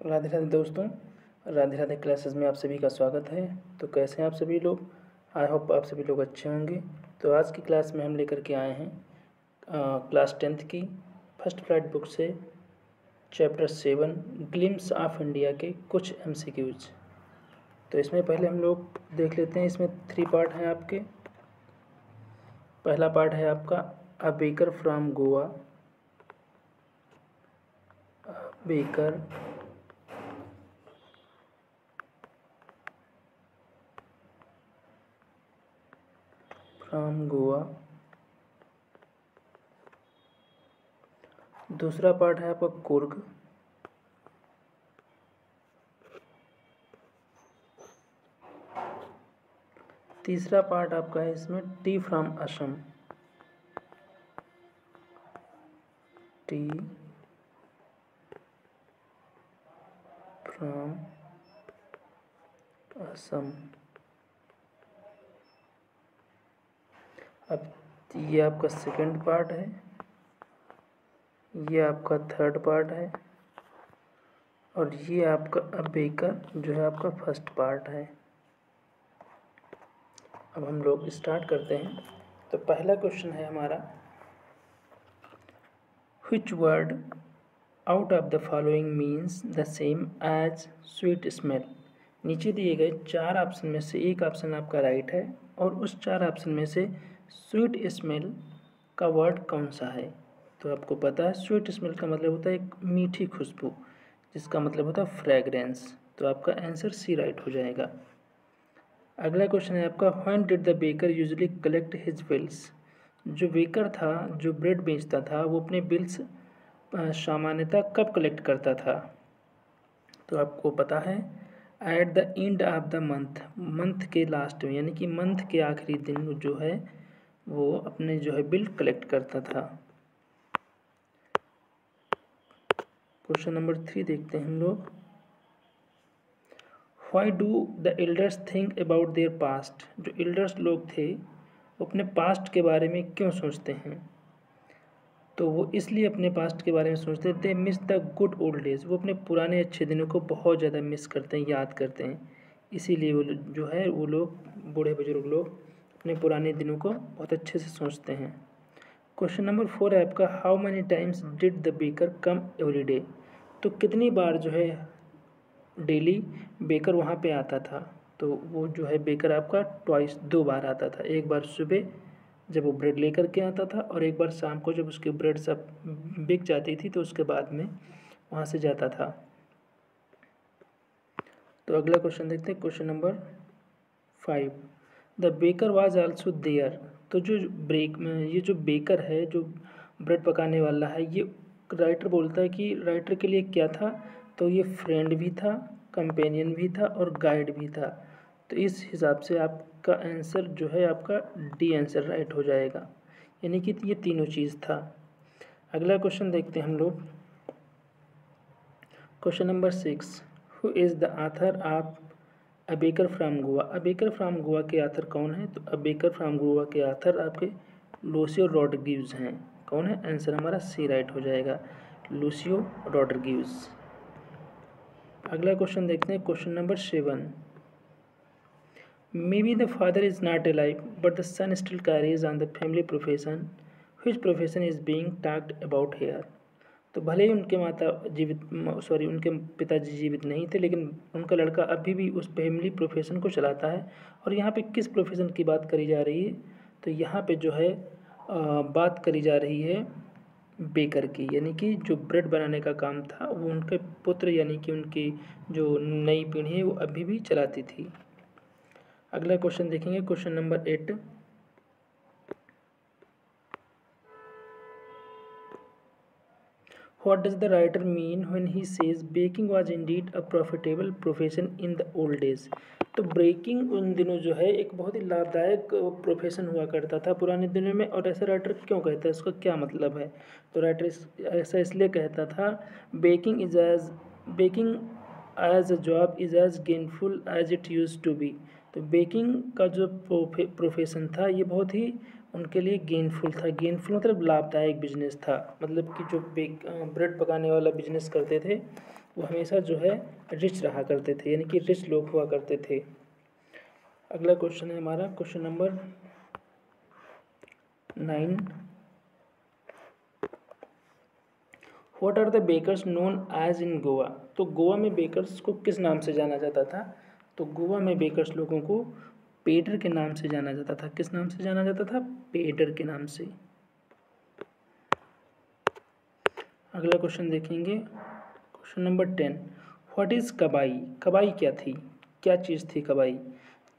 राधे राधे दोस्तों, राधे राधे क्लासेस में आप सभी का स्वागत है। तो कैसे हैं आप सभी लोग? आई होप आप सभी लोग अच्छे होंगे। तो आज की क्लास में हम लेकर के आए हैं क्लास 10th की फर्स्ट फ्लाइट बुक से चैप्टर 7 ग्लिम्स ऑफ इंडिया के कुछ MCQs। तो इसमें पहले हम लोग देख लेते हैं। इसमें 3 पार्ट हैं आपके। पहला पार्ट है आपका अ baker from Goa. Baker from Goa. दूसरा पार्ट है आपका कुर्ग। तीसरा पार्ट आपका है इसमें T from Assam. T from Assam. अब ये आपका सेकंड पार्ट है, ये आपका थर्ड पार्ट है और ये आपका अ बेकर जो है आपका फर्स्ट पार्ट है। अब हम लोग स्टार्ट करते हैं। तो पहला क्वेश्चन है हमारा, which word out of the following means the same as sweet smell. नीचे दिए गए 4 ऑप्शन में से एक ऑप्शन आपका राइट है और उस 4 ऑप्शन में से स्वीट स्मेल का वर्ड कौन सा है? तो आपको पता है स्वीट स्मेल का मतलब होता है एक मीठी खुशबू, जिसका मतलब होता है फ्रेगरेंस। तो आपका आंसर सी राइट हो जाएगा। अगला क्वेश्चन है आपका, when did the baker usually collect his bills. जो बेकर था, जो ब्रेड बेचता था, वो अपने बिल्स सामान्यतः कब कलेक्ट करता था? तो आपको पता है at the end of the month, month के लास्ट में, यानी कि मंथ के आखिरी दिन जो है वो अपने जो है बिल कलेक्ट करता था। क्वेश्चन नंबर 3 देखते हैं हम लोग। Why do the elders think about their past. जो एल्डर्स लोग थे वो अपने पास्ट के बारे में क्यों सोचते हैं? तो वो इसलिए अपने पास्ट के बारे में सोचते थे, miss the good old days. वो अपने पुराने अच्छे दिनों को बहुत ज़्यादा मिस करते हैं, याद करते हैं। इसीलिए वो जो है वो लोग, बूढ़े बुजुर्ग लोग, अपने पुराने दिनों को बहुत अच्छे से सोचते हैं। क्वेश्चन नंबर 4 है आपका, how many times did the baker come every day. तो कितनी बार जो है डेली बेकर वहाँ पे आता था? तो वो जो है बेकर आपका ट्वाइस, 2 बार आता था। एक बार सुबह जब वो ब्रेड लेकर के आता था और एक बार शाम को जब उसकी ब्रेड सब बिक जाती थी तो उसके बाद में वहाँ से जाता था। तो अगला क्वेश्चन देखते हैं, question number 5, the baker was also there. तो जो ब्रेक में ये जो बेकर है, जो ब्रेड पकाने वाला है, ये राइटर बोलता है कि राइटर के लिए क्या था? तो ये फ्रेंड भी था, कंपेनियन भी था और गाइड भी था। तो इस हिसाब से आपका आंसर जो है आपका डी आंसर राइट हो जाएगा, यानी कि ये तीनों चीज़ था। अगला क्वेश्चन देखते हैं हम लोग। Question number 6, who is the author of a baker from Goa. A baker from Goa के आथर कौन है? तो अ बेकर फ्रॉम गोवा के आथर आपके लूसियो रॉड्रिग्यूज हैं। कौन है? आंसर हमारा सी राइट हो जाएगा, लूसियो रॉड्रिग्यूज। अगला क्वेश्चन देखते हैं, question number 7, may be the father is not alive but the son still carries on the family profession, which profession is being talked about here. तो भले ही उनके उनके पिताजी जीवित नहीं थे, लेकिन उनका लड़का अभी भी उस फैमिली प्रोफेशन को चलाता है। और यहाँ पे किस प्रोफेशन की बात करी जा रही है? तो यहाँ पे जो है बात करी जा रही है बेकर की, यानी कि जो ब्रेड बनाने का काम था वो उनके पुत्र, यानी कि उनकी जो नई पीढ़ी है वो अभी भी चलाती थी। अगला क्वेश्चन देखेंगे, question number 8, What does the writer mean when he says baking was indeed a profitable profession in the old days? तो ब्रेकिंग उन दिनों जो है एक बहुत ही लाभदायक प्रोफेशन हुआ करता था पुराने दिनों में। और ऐसा राइटर क्यों कहता है, उसका क्या मतलब है? तो राइटर ऐसा इसलिए कहता था, baking as a job is as gainful as it use to be. तो बेकिंग का जो प्रोफेशन था ये बहुत ही उनके लिए गेनफुल था। गेनफुल मतलब लाभदायक बिजनेस था, मतलब कि जो ब्रेड पकाने वाला बिजनेस करते थे वो हमेशा जो है रिच रहा करते थे, यानी कि रिच लोग हुआ करते थे। अगला क्वेश्चन है हमारा question number 9। What are the bakers known as in Goa? तो गोवा में बेकर्स को किस नाम से जाना जाता था? तो गोवा में बेकर्स लोगों को पेडर के नाम से जाना जाता था। किस नाम से जाना जाता था? पेडर के नाम से। अगला क्वेश्चन देखेंगे क्वेश्चन नंबर 10। What is कबाई? कबाई क्या थी, क्या चीज़ थी कबाई?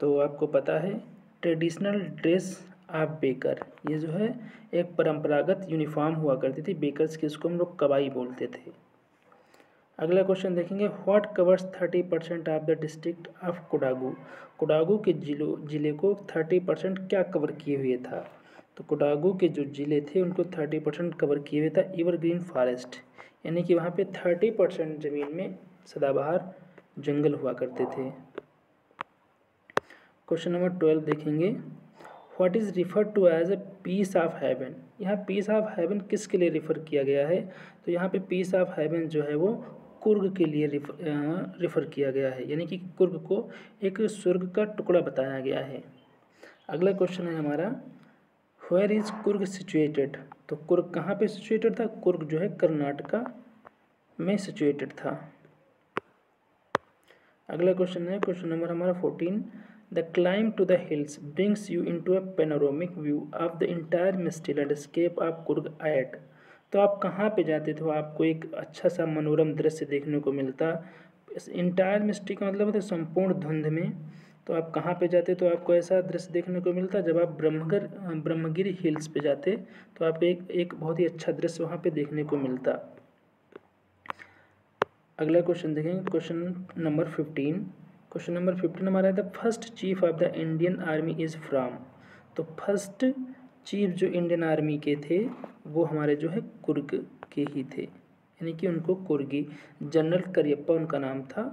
तो आपको पता है ट्रेडिशनल ड्रेस ऑफ बेकर, ये जो है एक परंपरागत यूनिफॉर्म हुआ करती थी बेकर्स की, इसको हम लोग कबाई बोलते थे। अगला क्वेश्चन देखेंगे what covers 30% of the district of Kodagu? Kodagu के जिले को 30% क्या कवर किए हुए था? तो कोडागू के जो ज़िले थे उनको 30% कवर किए हुए था एवरग्रीन फॉरेस्ट, यानी कि वहाँ पे 30% ज़मीन में सदाबहार जंगल हुआ करते थे। क्वेश्चन नंबर 12 देखेंगे what is refer to as a piece of heaven? यहाँ पीस ऑफ हेवन किसके लिए रिफ़र किया गया है? तो यहाँ पे पीस ऑफ हेवन जो है वो कुर्ग के लिए रिफ़र किया गया है, यानी कि कुर्ग को एक स्वर्ग का टुकड़ा बताया गया है। अगला क्वेश्चन है हमारा वेयर इज़ कुर्ग सिचुएटेड? तो कुर्ग कहाँ पे सिचुएटेड था? कुर्ग जो है कर्नाटका में सिचुएटेड था। अगला क्वेश्चन है क्वेश्चन नंबर हमारा 14। The climb to the hills brings you into a panoramic view of the entire misty landscape of Coorg at? तो आप कहाँ पे जाते थे? आपको एक अच्छा सा मनोरम दृश्य देखने को मिलता। इस इंटायर मिस्टी का मतलब होता है संपूर्ण धुंध में। तो आप कहाँ पे जाते तो आपको ऐसा दृश्य देखने को मिलता। जब आप ब्रह्मगिरी हिल्स पे जाते तो आपको एक बहुत ही अच्छा दृश्य वहाँ पे देखने को मिलता। अगला क्वेश्चन देखेंगे क्वेश्चन नंबर 15। क्वेश्चन नंबर 15 हमारा है the first chief of the Indian army is from? तो फर्स्ट चीफ जो इंडियन आर्मी के थे वो हमारे जो है कुर्ग के ही थे, यानी कि उनको कुर्गी, जनरल करियप्पा उनका नाम था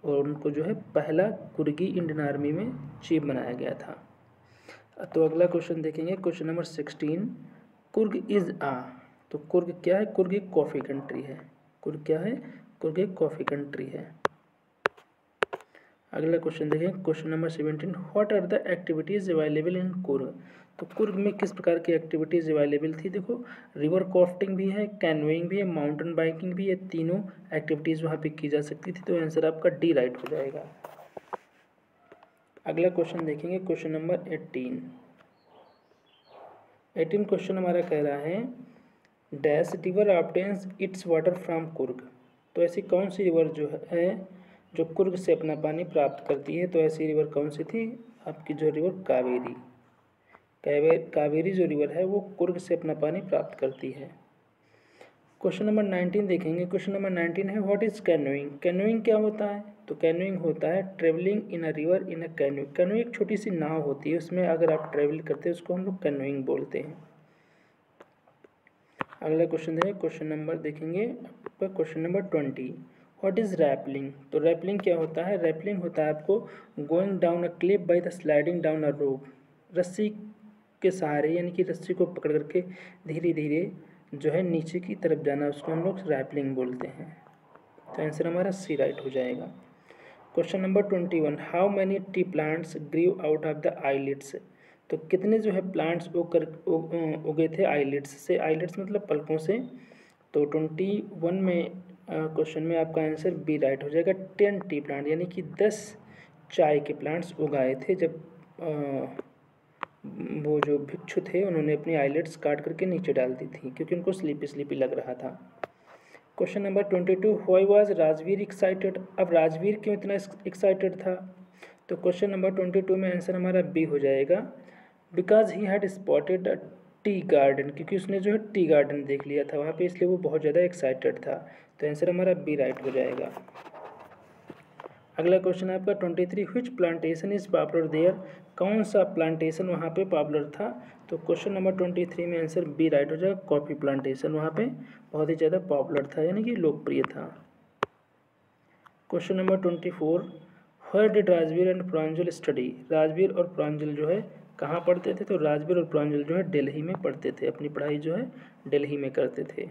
और उनको जो है पहला कुर्गी इंडियन आर्मी में चीफ बनाया गया था। तो अगला क्वेश्चन देखेंगे क्वेश्चन नंबर 16। कुर्ग इज़ आ? तो कुर्ग क्या है? कुर्ग एक कॉफ़ी कंट्री है। कुर्ग क्या है? कुर्ग एक कॉफ़ी कंट्री है। अगला क्वेश्चन देखें question number 17। What are the activities available in Coorg? तो कुर्ग में किस प्रकार की एक्टिविटीज़ अवेलेबल थी? देखो रिवर क्राफ्टिंग भी है, कैनोइंग भी है, माउंटेन बाइकिंग भी है, तीनों एक्टिविटीज़ वहाँ पे की जा सकती थी। तो आंसर आपका डी राइट हो जाएगा। अगला क्वेश्चन देखेंगे क्वेश्चन नंबर 18। 18 क्वेश्चन हमारा कह रहा है dash river obtains it's water from Coorg? तो ऐसी कौन सी रिवर जो है जो कुर्ग से अपना पानी प्राप्त करती है? तो ऐसी रिवर कौन सी थी? आपकी जो रिवर कावेरी। कावेरी जो रिवर है वो कुर्ग से अपना पानी प्राप्त करती है। क्वेश्चन नंबर 19 देखेंगे। क्वेश्चन नंबर 19 है व्हाट इज़ कैनोइंग? कैनोइंग क्या होता है? तो कैनोइंग होता है travelling in a river in a canoe. Canoe एक छोटी सी नाव होती है, उसमें अगर आप ट्रेवल करते हैं उसको हम लोग कैनोइंग बोलते हैं। अगला क्वेश्चन है क्वेश्चन नंबर देखेंगे question number 20। What is rappelling? तो रैपलिंग क्या होता है? रैपलिंग होता है आपको going down a cliff by the sliding down a rope. रस्सी के सहारे, यानी कि रस्सी को पकड़ करके धीरे धीरे जो है नीचे की तरफ जाना, उसको हम लोग रैपलिंग बोलते हैं। तो आंसर हमारा सी राइट हो जाएगा। Question number 21। How many tea plants grew out of the eyelids? तो कितने जो है प्लांट्स उगे थे आईलिड्स से? आईलिड्स मतलब पलकों से। तो 21 में क्वेश्चन में आपका आंसर बी राइट हो जाएगा। 10 टी प्लांट, यानी कि 10 चाय के प्लांट्स उगाए थे जब वो जो भिक्षु थे उन्होंने अपनी आईलेट्स काट करके नीचे डाल दी थी क्योंकि उनको स्लीपी स्लीपी लग रहा था। Question number 22। Why was Rajveer excited? अब राजवीर क्यों इतना एक्साइटेड था? तो क्वेश्चन नंबर 22 में आंसर हमारा बी हो जाएगा। Because he had spotted a tea garden, क्योंकि उसने जो है टी गार्डन देख लिया था वहाँ पे, इसलिए वो बहुत ज़्यादा एक्साइटेड था। तो आंसर हमारा बी राइट हो जाएगा। अगला क्वेश्चन है आपका 23। Which plantation is popular there? कौन सा प्लांटेशन वहाँ पे पॉपुलर था? तो क्वेश्चन नंबर 23 में आंसर बी राइट हो जाएगा। कॉफ़ी प्लांटेशन वहाँ पे बहुत ही ज़्यादा पॉपुलर था, यानी कि लोकप्रिय था। Question number 24। Where did Rajveer and Pranjal study? Rajveer और प्रांजल जो है कहाँ पढ़ते थे? तो राजवीर और प्रांजल जो है दिल्ली में पढ़ते थे, अपनी पढ़ाई जो है दिल्ली में करते थे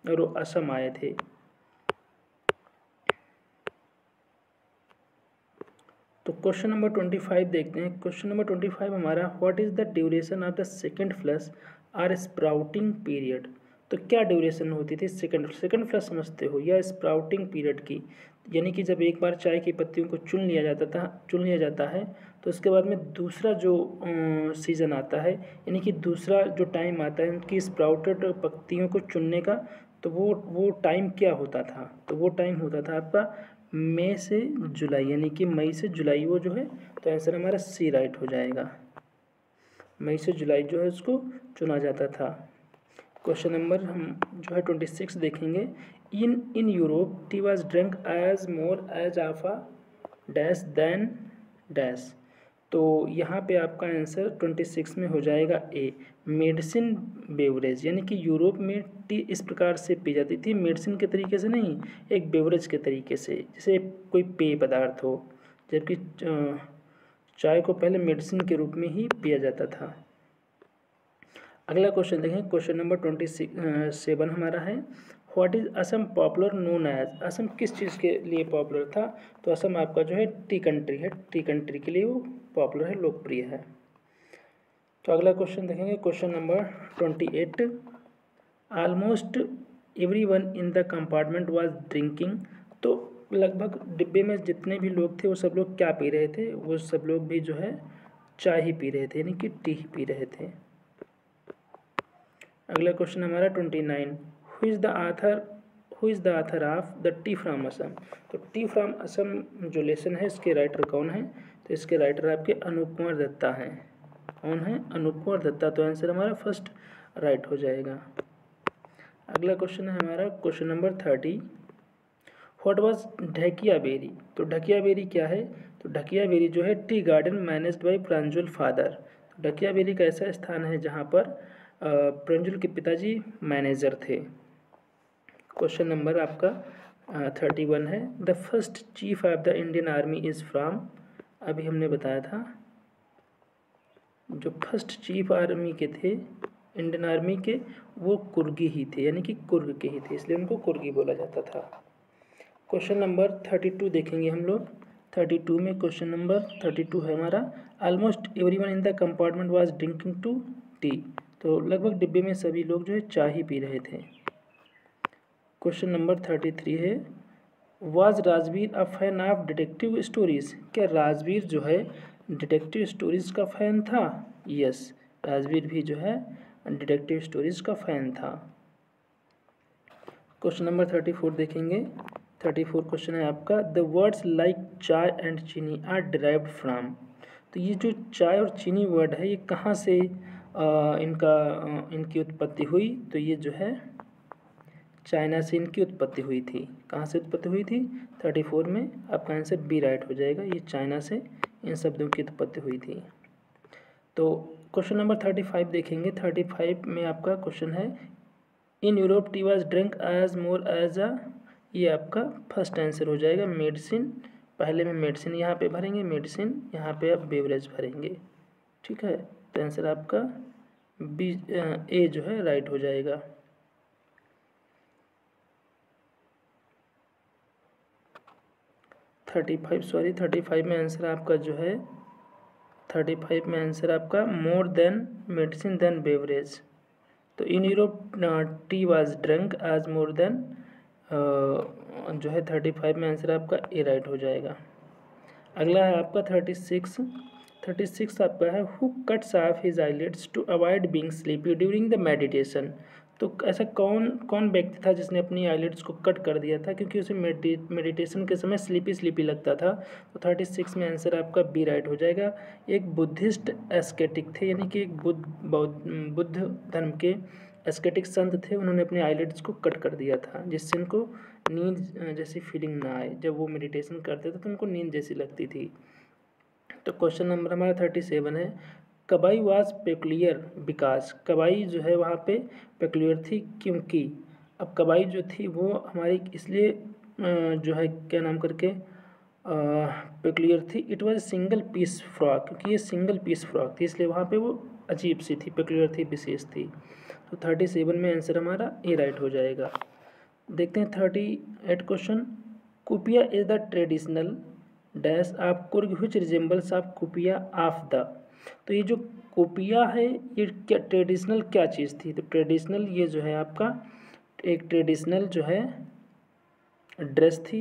और वो असम आए थे। तो क्वेश्चन नंबर 25 देखते हैं। क्वेश्चन नंबर 25 हमारा, what is the duration of the second flush or sprouting period. तो क्या ड्यूरेशन होती थी सेकंड फ्लश समझते हो या स्प्राउटिंग पीरियड की, यानी कि जब एक बार चाय की पत्तियों को चुन लिया जाता है तो उसके बाद में दूसरा जो सीज़न आता है, यानी कि दूसरा जो टाइम आता है उनकी स्प्राउटेड पत्तियों को चुनने का, तो वो टाइम क्या होता था। तो वो टाइम होता था आपका मई से जुलाई, यानी कि मई से जुलाई वो जो है, तो आंसर हमारा सी राइट हो जाएगा। मई से जुलाई जो है उसको चुना जाता था। क्वेश्चन नंबर हम जो है 26 देखेंगे। In Europe tea was drink as more as of a dash than dash. तो यहाँ पे आपका आंसर 26 में हो जाएगा ए, मेडिसिन बेवरेज, यानी कि यूरोप में टी इस प्रकार से पी जाती थी, मेडिसिन के तरीके से नहीं, एक बेवरेज के तरीके से, जैसे कोई पेय पदार्थ हो, जबकि चाय को पहले मेडिसिन के रूप में ही पिया जाता था। अगला क्वेश्चन देखें। क्वेश्चन नंबर 27 हमारा है, what is Assam popular known as. Assam किस चीज़ के लिए पॉपुलर था। तो असम आपका जो है टी कंट्री है, टी कंट्री के लिए वो पॉपुलर है, लोकप्रिय है। तो अगला क्वेश्चन देखेंगे। Question number 28, almost everyone in the compartment was drinking. तो लगभग डिब्बे में जितने भी लोग थे वो सब लोग क्या पी रहे थे, वो सब लोग भी जो है चाय ही पी रहे थे, यानी कि टी ही पी रहे थे। अगला क्वेश्चन हमारा 29, who is the author of the tea from Assam. तो टी फ्रॉम असम जो लेसन है इसके राइटर कौन है। तो इसके राइटर आपके अनूप कुमार दत्ता हैं। कौन है, अनूप कुमार दत्ता। तो आंसर हमारा फर्स्ट राइट हो जाएगा। अगला क्वेश्चन है हमारा question number 30, what was Dhakiya Beri. तो ढकिया बेरी क्या है। तो ढकिया बेरी जो है tea garden managed by Pranjal father. Dhakiya Beri का ऐसा स्थान है जहाँ पर प्रांजल के पिताजी मैनेजर थे। क्वेश्चन नंबर आपका 31 है, the first chief of the Indian army is from. अभी हमने बताया था जो फर्स्ट चीफ आर्मी के थे इंडियन आर्मी के, वो कुर्गी ही थे, यानी कि कुर्ग के ही थे, इसलिए उनको कुर्गी बोला जाता था। क्वेश्चन नंबर 32 देखेंगे हम लोग। 32 में क्वेश्चन नंबर 32 है हमारा, almost everyone in the compartment was drinking to tea. तो लगभग डिब्बे में सभी लोग जो है चाय ही पी रहे थे। क्वेश्चन नंबर 33 है, was Rajveer a fan of detective stories. क्या राजवीर जो है डिटेक्टिव स्टोरीज का फ़ैन था। यस, राजवीर भी जो है डिटेक्टिव स्टोरीज का फ़ैन था। क्वेश्चन नंबर 34 देखेंगे। 34 क्वेश्चन है आपका, द वर्ड्स लाइक चाय एंड चीनी आर डिराइव्ड फ्रॉम। तो ये जो चाय और चीनी वर्ड है ये कहाँ से इनकी उत्पत्ति हुई। तो ये जो है चाइना से इनकी उत्पत्ति हुई थी। कहाँ से उत्पत्ति हुई थी। 34 में आपका आंसर बी राइट हो जाएगा, ये चाइना से इन शब्दों की उत्पत्ति हुई थी। तो क्वेश्चन नंबर 35 देखेंगे। 35 में आपका क्वेश्चन है, in Europe tea was drink as more as a. ये आपका फर्स्ट आंसर हो जाएगा मेडिसिन। पहले में मेडिसिन यहाँ पे भरेंगे, मेडिसिन यहाँ पे आप बेवरेज भरेंगे, ठीक है। तो आंसर आपका बी ए जो है राइट हो जाएगा। थर्टी फाइव में आंसर आपका जो है 35 में आंसर आपका more than medicine than beverage. तो in Europe tea was drunk as more than जो है 35 में आंसर आपका ए राइट हो जाएगा। अगला है आपका 36 आपका है, who cuts off his eyelids to avoid being sleepy during the meditation. तो ऐसा कौन व्यक्ति था जिसने अपनी आईलिड्स को कट कर दिया था क्योंकि उसे मेडिटेशन के समय स्लीपी लगता था। तो 36 में आंसर आपका बी राइट हो जाएगा। एक बुद्धिस्ट एस्केटिक थे, यानी कि एक बुद्ध धर्म के एस्केटिक संत थे, उन्होंने अपने आईलिड्स को कट कर दिया था जिससे उनको नींद जैसी फीलिंग ना आए। जब वो मेडिटेशन करते थे तो उनको नींद जैसी लगती थी। तो क्वेश्चन नंबर हमारा 37 है, कबाई वाज पेक्युलियर बिकॉज। कबाई जो है वहाँ पे पेक्युलियर थी क्योंकि, अब कबाई जो थी वो हमारी इसलिए जो है क्या नाम करके पेक्युलियर थी, it was single piece frock, क्योंकि ये सिंगल पीस फ्रॉक थी इसलिए वहाँ पे वो अजीब सी थी, पेक्युलियर थी, विशेष थी। तो 37 में आंसर हमारा ए राइट हो जाएगा। देखते हैं 38 question, kupya is the traditional dash of Coorg which resembles of kupya of the. तो ये जो कुपिया है ये क्या ट्रेडिशनल क्या चीज़ थी? तो ट्रेडिशनल ये जो है आपका एक ट्रेडिशनल जो है ड्रेस थी।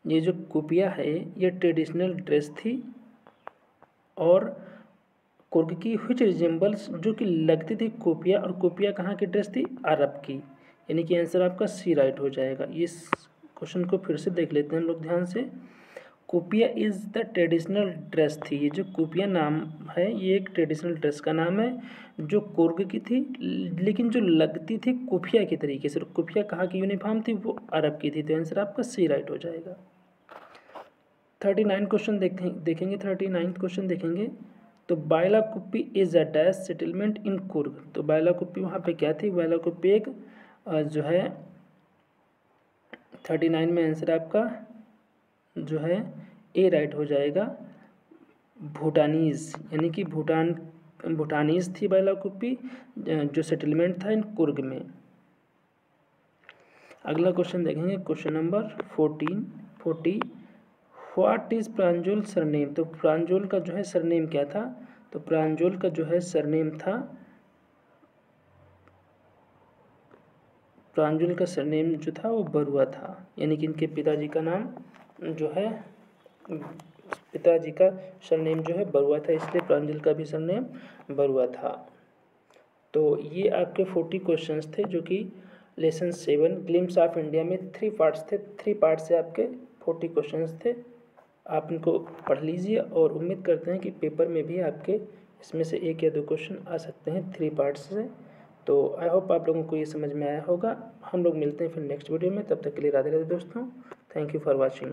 ये जो कुपिया है ये ट्रेडिशनल ड्रेस थी और कुर्ग की व्हिच रिजेंबल्स जो कि लगती थी कुपिया, और कुपिया कहाँ की ड्रेस थी? अरब की, यानी कि आंसर आपका सी राइट हो जाएगा। इस क्वेश्चन को फिर से देख लेते हैं हम लोग ध्यान से। कुपिया इज़ द ट्रेडिशनल ड्रेस थी, ये जो कुपिया नाम है ये एक ट्रेडिशनल ड्रेस का नाम है जो कुर्ग की थी, लेकिन जो लगती थी कुपिया के तरीके से। कुपिया कहाँ की यूनिफॉर्म थी? वो अरब की थी। तो आंसर आपका सी राइट हो जाएगा। 39 क्वेश्चन देखेंगे 39 क्वेश्चन देखेंगे। तो Bylakuppe is a dash settlement in Coorg. तो बायलाकुप्पी वहाँ पे क्या थी? बायलाकुप्पी एक जो है 39 में आंसर आपका जो है ए राइट हो जाएगा, भूटानीज, यानी कि भूटानीज थी बायलाकुप्पी जो सेटलमेंट था इन कुर्ग में। अगला क्वेश्चन देखेंगे question number 40। What is Pranjal surname? तो प्रांजल का जो है सरनेम क्या था? तो प्रांजल का जो है सरनेम था, प्रांजल का सरनेम जो था वो बरुआ था, यानी कि इनके पिताजी का नाम जो है पिताजी का सरनेम जो है बरुआ था, इसलिए प्रांजल का भी सरनेम बरुआ था। तो ये आपके 40 क्वेश्चंस थे जो कि लेसन 7 ग्लिम्स ऑफ इंडिया में 3 पार्ट्स थे। 3 पार्ट से आपके 40 क्वेश्चंस थे। आप इनको पढ़ लीजिए और उम्मीद करते हैं कि पेपर में भी आपके इसमें से 1 या 2 क्वेश्चन आ सकते हैं 3 पार्ट्स से। तो आई होप आप लोगों को ये समझ में आया होगा। हम लोग मिलते हैं फिर नेक्स्ट वीडियो में, तब तक के लिए राधे राधे दोस्तों। Thank you for watching.